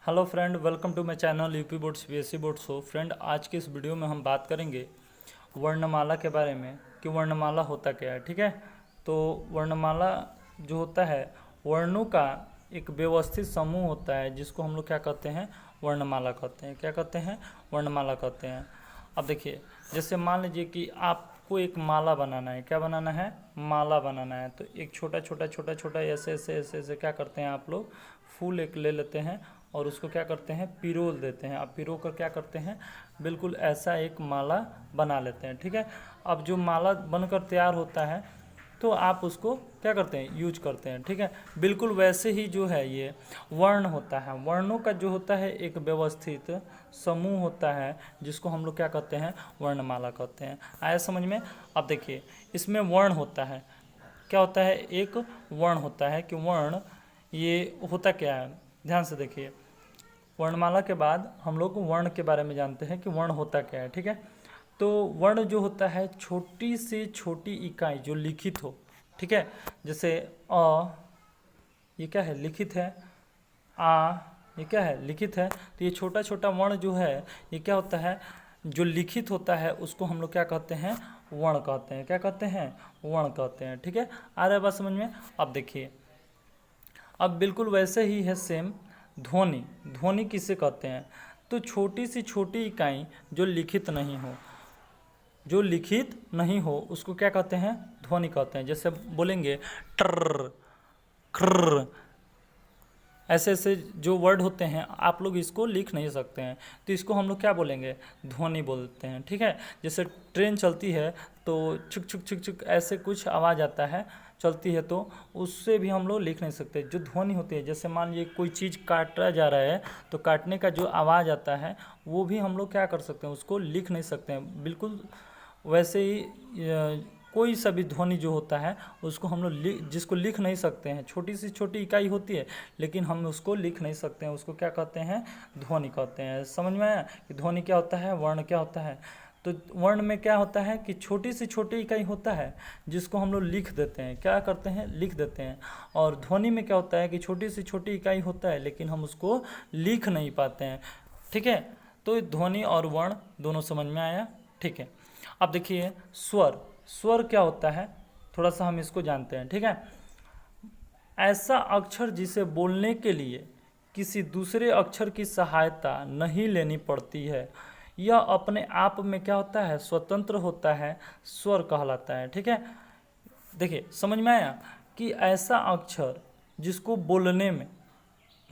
Hello friend, welcome to my channel UP board CBSE board show. Friend, आज के इस video में हम बात करेंगे वर्णमाला के बारे में कि वर्णमाला होता क्या है। ठीक है, तो वर्णमाला जो होता है वर्णों का एक व्यवस्थित समूह होता है जिसको हम लोग क्या कहते हैं, वर्णमाला कहते हैं। क्या कहते हैं? वर्णमाला कहते हैं। अब देखिए, जैसे मान लीजिए कि आपको एक माला बनाना है। क्या बनाना है? माला बनाना है। तो एक छोटा छोटा छोटा छोटा ऐसे ऐसे ऐसे ऐसे क्या करते हैं आप लोग, फूल एक ले लेते हैं और उसको क्या करते हैं, पिरोल देते हैं। अब पिरो कर क्या करते हैं, बिल्कुल ऐसा एक माला बना लेते हैं। ठीक है, अब जो माला बनकर तैयार होता है तो आप उसको क्या करते हैं, यूज करते हैं। ठीक है, बिल्कुल वैसे ही जो है ये वर्ण होता है। वर्णों का जो होता है एक व्यवस्थित समूह होता है जिसको हम लोग क्या कहते हैं, वर्णमाला कहते हैं। आया समझ में? अब देखिए, इसमें वर्ण होता है। क्या होता है? एक वर्ण होता है कि वर्ण ये होता क्या है, ध्यान से देखिए। वर्णमाला के बाद हम लोग वर्ण के बारे में जानते हैं कि वर्ण होता क्या है। ठीक है, तो वर्ण जो होता है छोटी से छोटी इकाई जो लिखित हो। ठीक है, जैसे अ, ये क्या है, लिखित है। आ, ये क्या है, लिखित है। तो ये छोटा छोटा वर्ण जो है ये क्या होता है, जो लिखित होता है उसको हम लोग क्या कहते हैं, वर्ण कहते हैं। क्या कहते हैं? वर्ण कहते हैं। ठीक है, आ रहा है बात समझ में? अब देखिए, अब बिल्कुल वैसे ही है सेम ध्वनि। ध्वनि किसे कहते हैं? तो छोटी सी छोटी इकाई जो लिखित नहीं हो, जो लिखित नहीं हो उसको क्या कहते हैं, ध्वनि कहते हैं। जैसे बोलेंगे ट्र, क्र, ऐसे ऐसे जो वर्ड होते हैं आप लोग इसको लिख नहीं सकते हैं, तो इसको हम लोग क्या बोलेंगे, ध्वनि बोलते हैं। ठीक है, जैसे ट्रेन चलती है तो छुक छुक छुक छुक ऐसे कुछ आवाज़ आता है, चलती है, तो उससे भी हम लोग लिख नहीं सकते। जो ध्वनि होती है, जैसे मान लीजिए कोई चीज़ काटा जा रहा है तो काटने का जो आवाज़ आता है वो भी हम लोग क्या कर सकते हैं, उसको लिख नहीं सकते हैं। बिल्कुल वैसे ही कोई सा भी ध्वनि जो होता है उसको हम लोग जिसको लिख नहीं सकते हैं, छोटी सी छोटी इकाई होती है लेकिन हम उसको लिख नहीं सकते हैं, उसको क्या कहते हैं, ध्वनि कहते हैं। समझ में आया कि ध्वनि क्या होता है, वर्ण क्या होता है? तो वर्ण में क्या होता है कि छोटी से छोटी इकाई होता है जिसको हम लोग लिख देते हैं। क्या करते हैं, लिख देते हैं। और ध्वनि में क्या होता है कि छोटी से छोटी इकाई होता है लेकिन हम उसको लिख नहीं पाते हैं। ठीक है, तो ध्वनि और वर्ण दोनों समझ में आया। ठीक है, अब देखिए स्वर। स्वर क्या होता है, थोड़ा सा हम इसको जानते हैं। ठीक है, ऐसा अक्षर जिसे बोलने के लिए किसी दूसरे अक्षर की सहायता नहीं लेनी पड़ती है, यह अपने आप में क्या होता है, स्वतंत्र होता है, स्वर कहलाता है। ठीक है, देखिए समझ में आया कि ऐसा अक्षर जिसको बोलने में,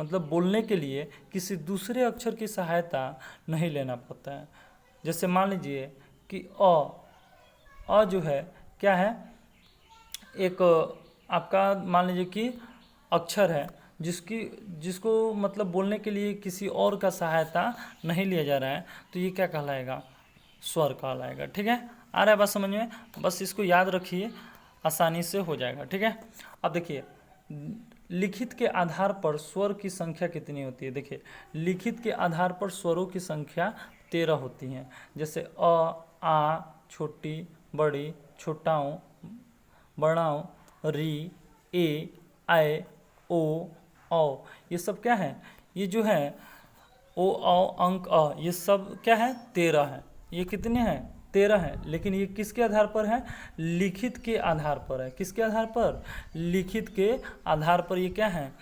मतलब बोलने के लिए किसी दूसरे अक्षर की सहायता नहीं लेना पड़ता है। जैसे मान लीजिए कि अ जो है क्या है, एक आपका मान लीजिए कि अक्षर है जिसको मतलब बोलने के लिए किसी और का सहायता नहीं लिया जा रहा है, तो ये क्या कहलाएगा, स्वर कहलाएगा। ठीक है, आ रहा है बात समझ में? बस इसको याद रखिए, आसानी से हो जाएगा। ठीक है, अब देखिए लिखित के आधार पर स्वर की संख्या कितनी होती है। देखिए, लिखित के आधार पर स्वरों की संख्या 13 होती हैं। जैसे आ, छोटी, बड़ी, छोटाऊ, बड़ाऊ, री, ए, आए, ओ, औ, ये सब क्या है, ये जो है ओ, औ, अंक, अ, ये सब क्या है, 13 है। ये कितने हैं, 13 है। लेकिन ये किसके आधार पर है, लिखित के आधार पर है। किसके आधार पर, लिखित के आधार पर ये क्या है,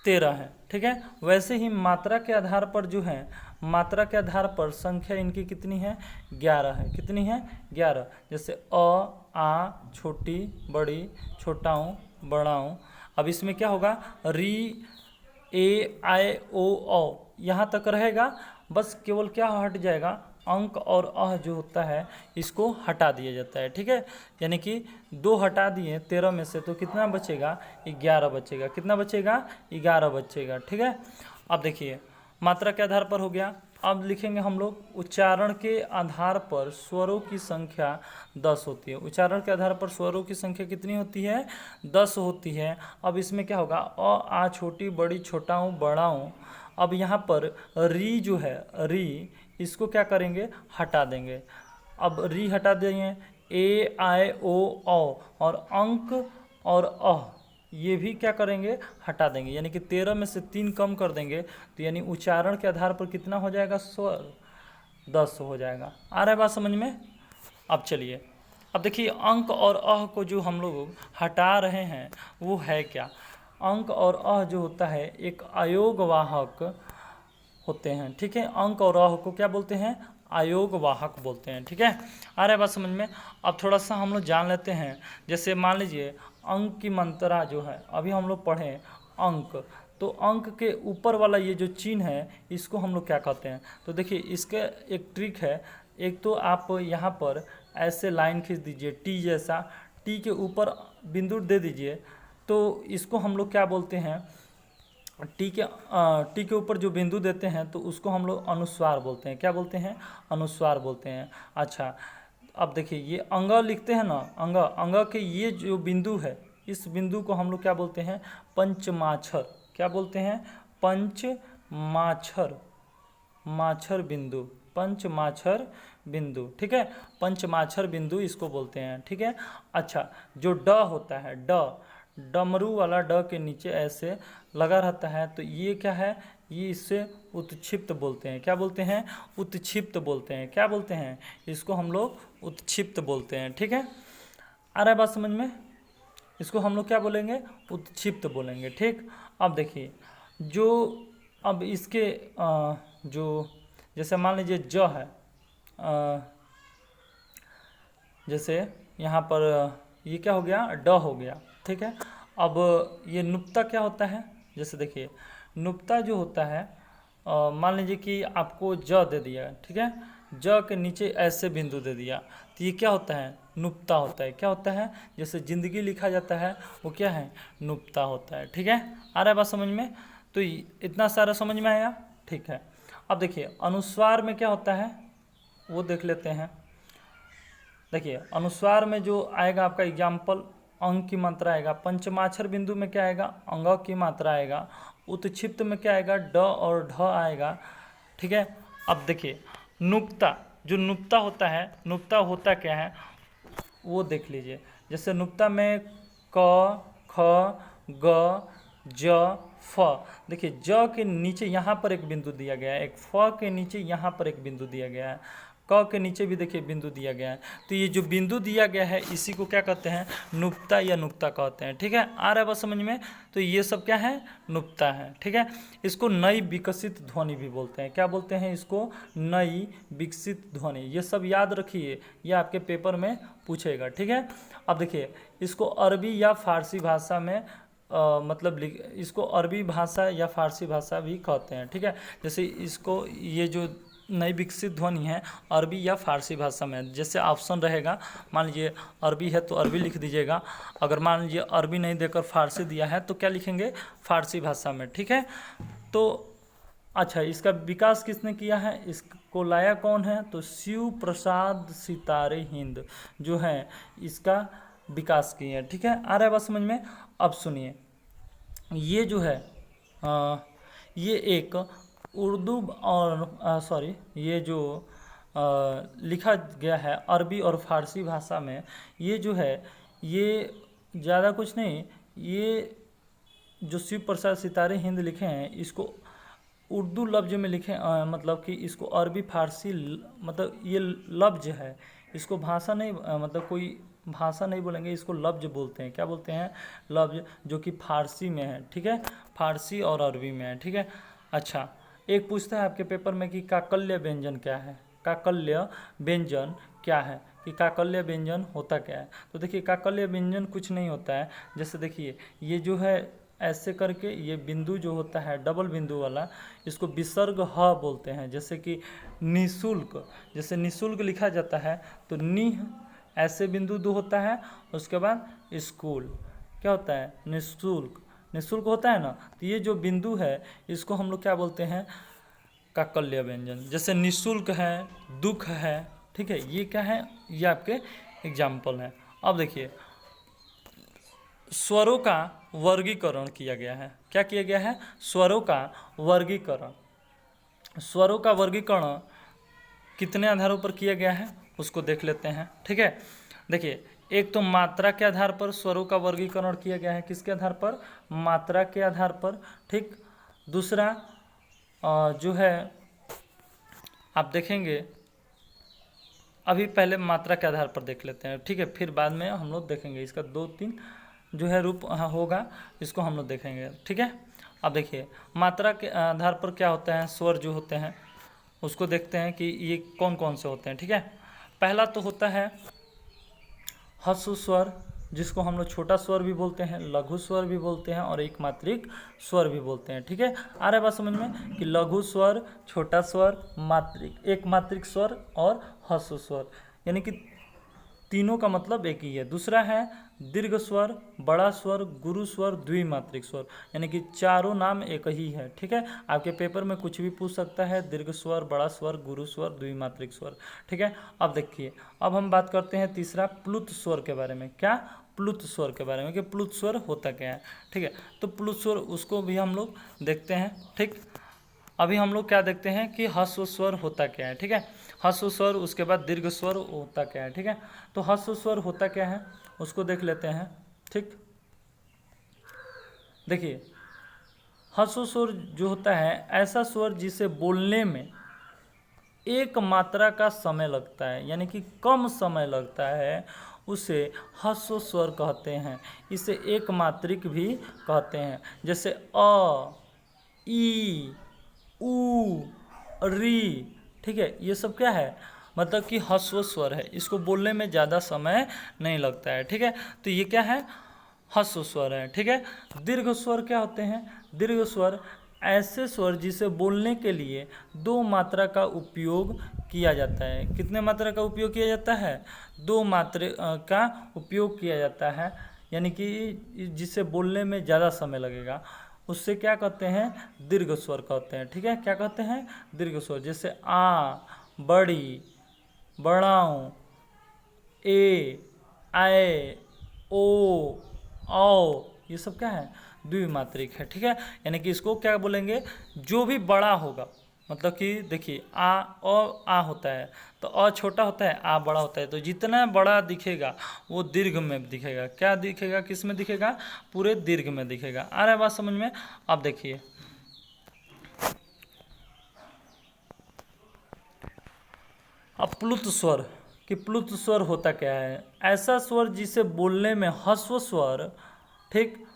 13 है। ठीक है, वैसे ही मात्रा के आधार पर जो है, मात्रा के आधार पर संख्या इनकी कितनी है, 11 है। कितनी है, 11। जैसे अ, आ, छोटी, बड़ी, छोटाऊ, बड़ाऊ। अब इसमें क्या होगा, री, ए, आए, ओ, औ, यहाँ तक रहेगा। बस केवल क्या हट जाएगा, अंक और अह जो होता है इसको हटा दिया जाता है। ठीक है, यानी कि 2 हटा दिए 13 में से, तो कितना बचेगा, 11 बचेगा। कितना बचेगा, 11 बचेगा। ठीक है, अब देखिए मात्रा के आधार पर हो गया। अब लिखेंगे हम लोग उच्चारण के आधार पर स्वरों की संख्या 10 होती है। उच्चारण के आधार पर स्वरों की संख्या कितनी होती है, 10 होती है। अब इसमें क्या होगा, अ, आ, छोटी, बड़ी, छोटाऊ, बड़ाऊ। अब यहाँ पर री जो है, री, इसको क्या करेंगे, हटा देंगे। अब री हटा देंगे, ए, आए, ओ, औ, और अंक और अह, ये भी क्या करेंगे, हटा देंगे, यानी कि 13 में से 3 कम कर देंगे, तो यानी उच्चारण के आधार पर कितना हो जाएगा, स्वर 10 हो जाएगा। आ रहा है बात समझ में। अब चलिए, अब देखिए अंक और अह को जो हम लोग हटा रहे हैं वो है क्या। अंक और अह जो होता है एक अयोगवाहक होते हैं, ठीक है। अंक और अह को क्या बोलते हैं, अयोगवाहक बोलते हैं, ठीक है। आ रहा है बात समझ में। अब थोड़ा सा हम लोग जान लेते हैं, जैसे मान लीजिए अंक की मात्रा जो है, अभी हम लोग पढ़े अंक, तो अंक के ऊपर वाला ये जो चिन्ह है इसको हम लोग क्या कहते हैं। तो देखिए इसके एक ट्रिक है, एक तो आप यहाँ पर ऐसे लाइन खींच दीजिए टी जैसा, टी के ऊपर बिंदु दे दीजिए, तो इसको हम लोग क्या बोलते हैं, टी के ऊपर जो बिंदु देते हैं तो उसको हम लोग अनुस्वार बोलते हैं। क्या बोलते हैं, अनुस्वार बोलते हैं। अच्छा, अब देखिए ये अंग लिखते हैं ना, अंग, अंग के ये जो बिंदु है, इस बिंदु को हम लोग क्या बोलते हैं, पंचमाक्षर। क्या बोलते हैं, पंचमाक्षर, माक्षर बिंदु, पंचमाक्षर बिंदु, ठीक है। पंचमाक्षर बिंदु इसको बोलते हैं, ठीक है। अच्छा, जो ड होता है, डमरू वाला ड के नीचे ऐसे लगा रहता है, तो ये क्या है, ये इससे उत्क्षिप्त बोलते हैं। क्या बोलते हैं, उत्क्षिप्त बोलते हैं। क्या बोलते हैं, इसको हम लोग उत्क्षिप्त बोलते हैं, ठीक है। आ रहा है बात समझ में। इसको हम लोग क्या बोलेंगे, उत्क्षिप्त बोलेंगे, ठीक। अब देखिए जो, अब इसके जो, जैसे मान लीजिए ज है, जैसे यहाँ पर ये क्या हो गया, ड हो गया, ठीक है। अब ये नुक्ता क्या होता है, जैसे देखिए नुक्ता जो होता है, मान लीजिए कि आपको ज दे दिया, ठीक है, ज के नीचे ऐसे बिंदु दे दिया, तो ये क्या होता है, नुक्ता होता है। क्या होता है, जैसे जिंदगी लिखा जाता है वो क्या है, नुक्ता होता है, ठीक है। आ रहा है बात समझ में। तो इतना सारा समझ में आया, ठीक है। अब देखिए अनुस्वार में क्या होता है वो देख लेते हैं। देखिए अनुस्वार में जो आएगा आपका एग्जाम्पल, अंक की मात्रा आएगा, पंचमाक्षर बिंदु में क्या आएगा, अंग की मात्रा आएगा, उत्क्षिप्त में क्या आएगा, ड और ढ आएगा, ठीक है। अब देखिए नुक्ता, जो नुक्ता होता है, नुक्ता होता क्या है वो देख लीजिए। जैसे नुक्ता में क, ख, ग, ज, फ, देखिए ज के नीचे यहाँ पर एक बिंदु दिया गया है, एक फ के नीचे यहाँ पर एक बिंदु दिया गया है, क के नीचे भी देखिए बिंदु दिया गया है। तो ये जो बिंदु दिया गया है इसी को क्या कहते हैं, नुक्ता या नुक्ता कहते हैं, ठीक है। आ रहा है बस समझ में। तो ये सब क्या है, नुक्ता है, ठीक है। इसको नई विकसित ध्वनि भी बोलते हैं। क्या बोलते हैं, इसको नई विकसित ध्वनि। ये सब याद रखिए, ये आपके पेपर में पूछेगा, ठीक है। अब देखिए इसको अरबी या फारसी भाषा में मतलब इसको अरबी भाषा या फारसी भाषा भी कहते हैं, ठीक है। जैसे इसको, ये जो नई विकसित ध्वनि है अरबी या फारसी भाषा में, जैसे ऑप्शन रहेगा, मान लीजिए अरबी है तो अरबी लिख दीजिएगा, अगर मान लीजिए अरबी नहीं देकर फारसी दिया है तो क्या लिखेंगे, फारसी भाषा में, ठीक है। तो अच्छा, इसका विकास किसने किया है, इसको लाया कौन है, तो शिव प्रसाद सितारे हिंद जो है इसका विकास किए हैं, ठीक है। आ रहा है बात समझ में। अब सुनिए, ये जो है ये एक उर्दू और सॉरी, ये जो लिखा गया है अरबी और फारसी भाषा में, ये जो है ये ज़्यादा कुछ नहीं, ये जो शिव प्रसाद सितारे हिंद लिखे हैं इसको उर्दू लफ्ज़ में लिखे, मतलब कि इसको अरबी फारसी मतलब ये लफ्ज़ है, इसको भाषा नहीं, मतलब कोई भाषा नहीं बोलेंगे, इसको लफ्ज़ बोलते हैं। क्या बोलते हैं, लफ्ज़, जो कि फारसी में है, ठीक है, फारसी और अरबी में है, ठीक है। अच्छा, एक पूछता है आपके पेपर में कि काकल्य व्यंजन क्या है, काकल्य व्यंजन क्या है, कि काकल्य व्यंजन होता क्या है। तो देखिए काकल्य व्यंजन कुछ नहीं होता है, जैसे देखिए ये जो है ऐसे करके ये बिंदु जो होता है डबल बिंदु वाला, इसको विसर्ग ह बोलते हैं। जैसे कि निःशुल्क, जैसे निःशुल्क लिखा जाता है तो निह ऐसे बिंदु दो होता है, उसके बाद स्कूल क्या होता है, निःशुल्क, निःशुल्क होता है ना। तो ये जो बिंदु है इसको हम लोग क्या बोलते हैं, काकल्य व्यंजन। जैसे निःशुल्क है, दुख है, ठीक है, ये क्या है, ये आपके एग्जाम्पल हैं। अब देखिए स्वरों का वर्गीकरण किया गया है। क्या किया गया है, स्वरों का वर्गीकरण। स्वरों का वर्गीकरण कितने आधारों पर किया गया है उसको देख लेते हैं, ठीक है। देखिए एक तो मात्रा के आधार पर स्वरों का वर्गीकरण किया गया है, किसके आधार पर? मात्रा के आधार पर, ठीक। दूसरा जो है आप देखेंगे, अभी पहले मात्रा के आधार पर देख लेते हैं, ठीक है, फिर बाद में हम लोग देखेंगे इसका 2-3 जो है रूप होगा, इसको हम लोग देखेंगे, ठीक है। अब देखिए मात्रा के आधार पर क्या होता है, स्वर जो होते हैं उसको देखते हैं कि ये कौन कौन से होते हैं, ठीक है। पहला तो होता है ह्रस्व स्वर, जिसको हम लोग छोटा स्वर भी बोलते हैं, लघु स्वर भी बोलते हैं और एक मात्रिक स्वर भी बोलते हैं, ठीक है। आ रहा है बात समझ में कि लघु स्वर, छोटा स्वर, मात्रिक, एक मात्रिक स्वर और ह्रस्व स्वर, यानी कि तीनों का मतलब एक ही है। दूसरा है दीर्घ स्वर, बड़ा स्वर, गुरु स्वर, द्विमात्रिक स्वर, यानी कि चारों नाम एक ही है, ठीक है। आपके पेपर में कुछ भी पूछ सकता है, दीर्घ स्वर, बड़ा स्वर, गुरु स्वर, द्विमात्रिक स्वर, ठीक है। अब देखिए, अब हम बात करते हैं तीसरा प्लुत स्वर के बारे में। क्या? प्लुत स्वर के बारे में, कि प्लुत स्वर होता क्या है, ठीक है। तो प्लुत स्वर उसको भी हम लोग देखते हैं, ठीक। अभी हम लोग क्या देखते हैं कि ह्रस्व स्वर होता क्या है, ठीक है। ह्रस्व स्वर, उसके बाद दीर्घ स्वर होता क्या है, ठीक है। तो ह्रस्व स्वर होता क्या है उसको देख लेते हैं, ठीक। देखिए ह्रस्व स्वर जो होता है ऐसा स्वर जिसे बोलने में एक मात्रा का समय लगता है, यानी कि कम समय लगता है, उसे ह्रस्व स्वर कहते हैं। इसे एक मात्रिक भी कहते हैं, जैसे अ, ई, ऊ, री, ठीक है। ये सब क्या है, मतलब कि ह्रस्व स्वर है, इसको बोलने में ज़्यादा समय नहीं लगता है, ठीक है। तो ये क्या है, ह्रस्व स्वर है, ठीक है। दीर्घ स्वर क्या होते हैं? दीर्घ स्वर ऐसे स्वर जिसे बोलने के लिए दो मात्रा का उपयोग किया जाता है। कितने मात्रा का उपयोग किया जाता है? दो मात्रा का उपयोग किया जाता है, यानी कि जिसे बोलने में ज़्यादा समय लगेगा, उससे क्या कहते हैं? दीर्घ स्वर कहते हैं, ठीक है। क्या कहते हैं? दीर्घ स्वर। जैसे आ, बड़ी, बड़ाऊँ, ए, आए, ओ, औ, ये सब क्या है? द्विमात्रिक है, ठीक है। यानी कि इसको क्या बोलेंगे, जो भी बड़ा होगा, मतलब कि देखिए आ होता है तो अ छोटा होता है, आ बड़ा होता है, तो जितना बड़ा दिखेगा वो दीर्घ में दिखेगा। क्या दिखेगा, किस में दिखेगा? पूरे दीर्घ में दिखेगा। आ रहा है बात समझ में? अब देखिए अब प्लुत स्वर, कि प्लुत स्वर होता क्या है? ऐसा स्वर जिसे बोलने में ह्रस्व स्वर, ठीक,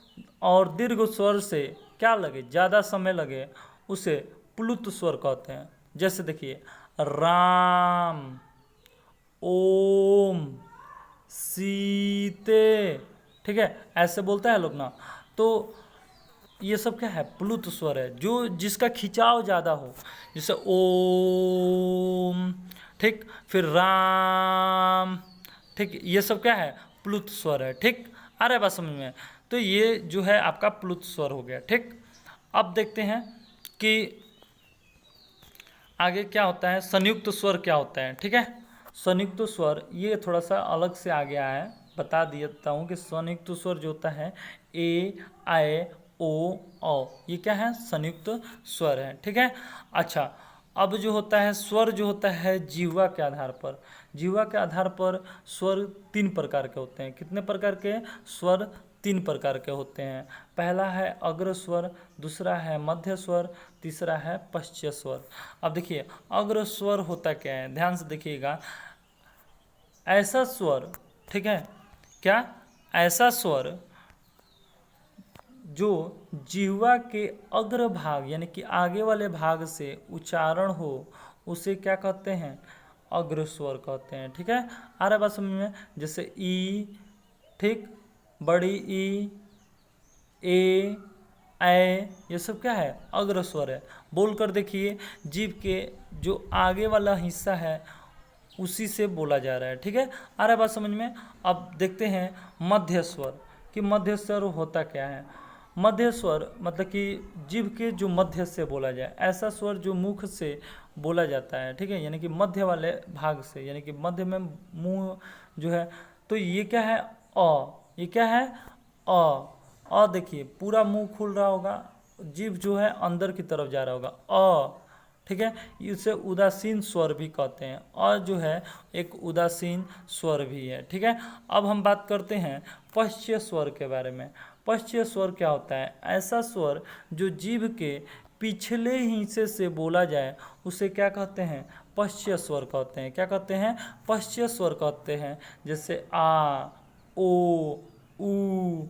और दीर्घ स्वर से क्या लगे, ज़्यादा समय लगे, उसे प्लुत स्वर कहते हैं। जैसे देखिए राम, ओम, सीते, ठीक है, ऐसे बोलता है लोग ना। तो ये सब क्या है? प्लुत स्वर है, जो जिसका खिंचाव ज़्यादा हो, जैसे ओम, ठीक, फिर राम, ठीक, ये सब क्या है? प्लुत स्वर है, ठीक। आ रहा है बात समझ में? तो ये जो है आपका प्लुत स्वर हो गया, ठीक। अब देखते हैं कि आगे क्या होता है, संयुक्त स्वर क्या होता है, ठीक है। संयुक्त स्वर ये थोड़ा सा अलग से आ गया है, बता देता हूँ कि संयुक्त स्वर जो होता है ए, आए, ओ, औ, ये क्या है? संयुक्त स्वर है, ठीक है। अच्छा, अब जो होता है स्वर जो होता है जिह्वा के आधार पर, जिह्वा के आधार पर स्वर 3 प्रकार के होते हैं। कितने प्रकार के स्वर? 3 प्रकार के होते हैं। पहला है अग्र स्वर, दूसरा है मध्य स्वर, तीसरा है पश्च स्वर। अब देखिए अग्र स्वर होता क्या है, ध्यान से देखिएगा। ऐसा स्वर, ठीक है, क्या? ऐसा स्वर जो जिह्वा के अग्र भाग यानी कि आगे वाले भाग से उच्चारण हो, उसे क्या कहते हैं? अग्र स्वर कहते हैं, ठीक है। आ रहा है बात समझ में? जैसे ई, ठीक, बड़ी ई, ए, ऐ, ये सब क्या है? अग्र स्वर है। बोल कर देखिए, जीभ के जो आगे वाला हिस्सा है उसी से बोला जा रहा है, ठीक है। आ रहा है बात समझ में? अब देखते हैं मध्य स्वर, कि मध्य स्वर होता क्या है। मध्य स्वर मतलब कि जीभ के जो मध्य से बोला जाए, ऐसा स्वर जो मुख से बोला जाता है, ठीक है, यानी कि मध्य वाले भाग से, यानी कि मध्य में मुंह जो है। तो ये क्या है? अ, ये क्या है? देखिए पूरा मुंह खुल रहा होगा, जीभ जो है अंदर की तरफ जा रहा होगा, अ, ठीक है, इसे उदासीन स्वर भी कहते हैं, और जो है एक उदासीन स्वर भी है। ठीक है, अब हम बात करते हैं पश्य स्वर के बारे में। पश्य स्वर क्या होता है? ऐसा स्वर जो जीभ के पिछले हिस्से से बोला जाए उसे क्या कहते हैं? पश्य स्वर कहते हैं। क्या कहते हैं? पश्य स्वर कहते हैं। जैसे आ, ओ, ऊ,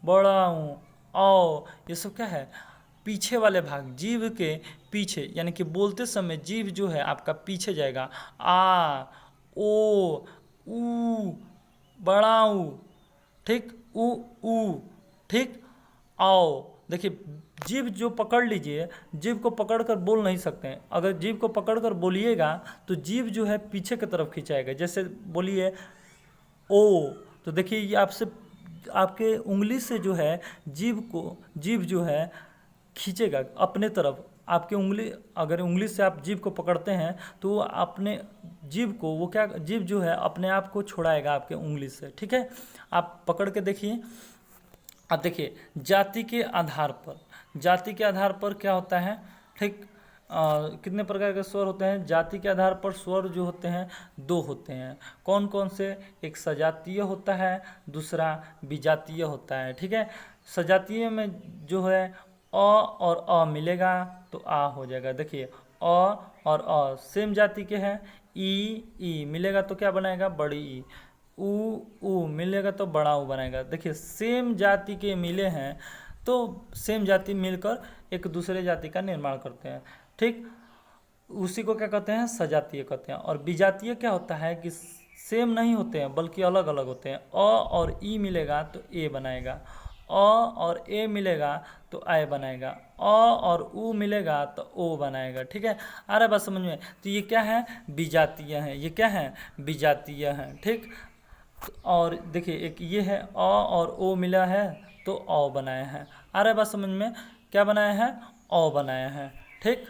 बड़ा ऊ, औ, ये सब क्या है? पीछे वाले भाग, जीभ के पीछे, यानी कि बोलते समय जीभ जो है आपका पीछे जाएगा। आ, ओ, ऊ, बड़ा ऊ, ठीक, ऊ, ठीक, आओ। देखिए, जीभ जो पकड़ लीजिए, जीभ को पकड़कर बोल नहीं सकते हैं। अगर जीभ को पकड़कर बोलिएगा तो जीभ जो है पीछे की तरफ खिंचाएगा। जैसे बोलिए ओ, तो देखिए ये आपसे आपके उंगली से जो है जीभ जो है खींचेगा अपने तरफ। आपके उंगली, अगर उंगली से आप जीभ को पकड़ते हैं तो वो अपने जीभ को, वो क्या, जीभ जो है अपने आप को छुड़ाएगा आपके उंगली से। ठीक है, आप पकड़ के देखिए। अब देखिए, जाति के आधार पर क्या होता है? ठीक, कितने प्रकार के स्वर होते हैं? जाति के आधार पर स्वर जो होते हैं 2 होते हैं। कौन कौन से? एक सजातीय होता है, दूसरा विजातीय होता है। ठीक है, सजातीय में जो है अ और अ मिलेगा तो आ हो जाएगा। देखिए, अ और अ सेम जाति के हैं। ई मिलेगा तो क्या बनाएगा? बड़ी ई। ऊ मिलेगा तो बड़ा ऊ बनाएगा। देखिए, सेम जाति के मिले हैं तो सेम जाति मिलकर एक दूसरे जाति का निर्माण करते हैं। ठीक, उसी को क्या कहते हैं? सजातीय कहते हैं। और विजातीय क्या होता है कि सेम नहीं होते हैं बल्कि अलग अलग होते हैं। अ और ई मिलेगा तो ए बनाएगा, अ और ए मिलेगा तो आय बनाएगा, अ और ऊ मिलेगा तो ओ बनाएगा। ठीक है, आ रहा है बात समझ में? तो ये क्या है? विजातीय हैं। ये क्या है? विजातीय हैं। ठीक, और देखिए एक ये है अ और ओ मिला है तो औ बनाया है। आ रहा है बात समझ में? क्या बनाया है? औ बनाया है। ठीक।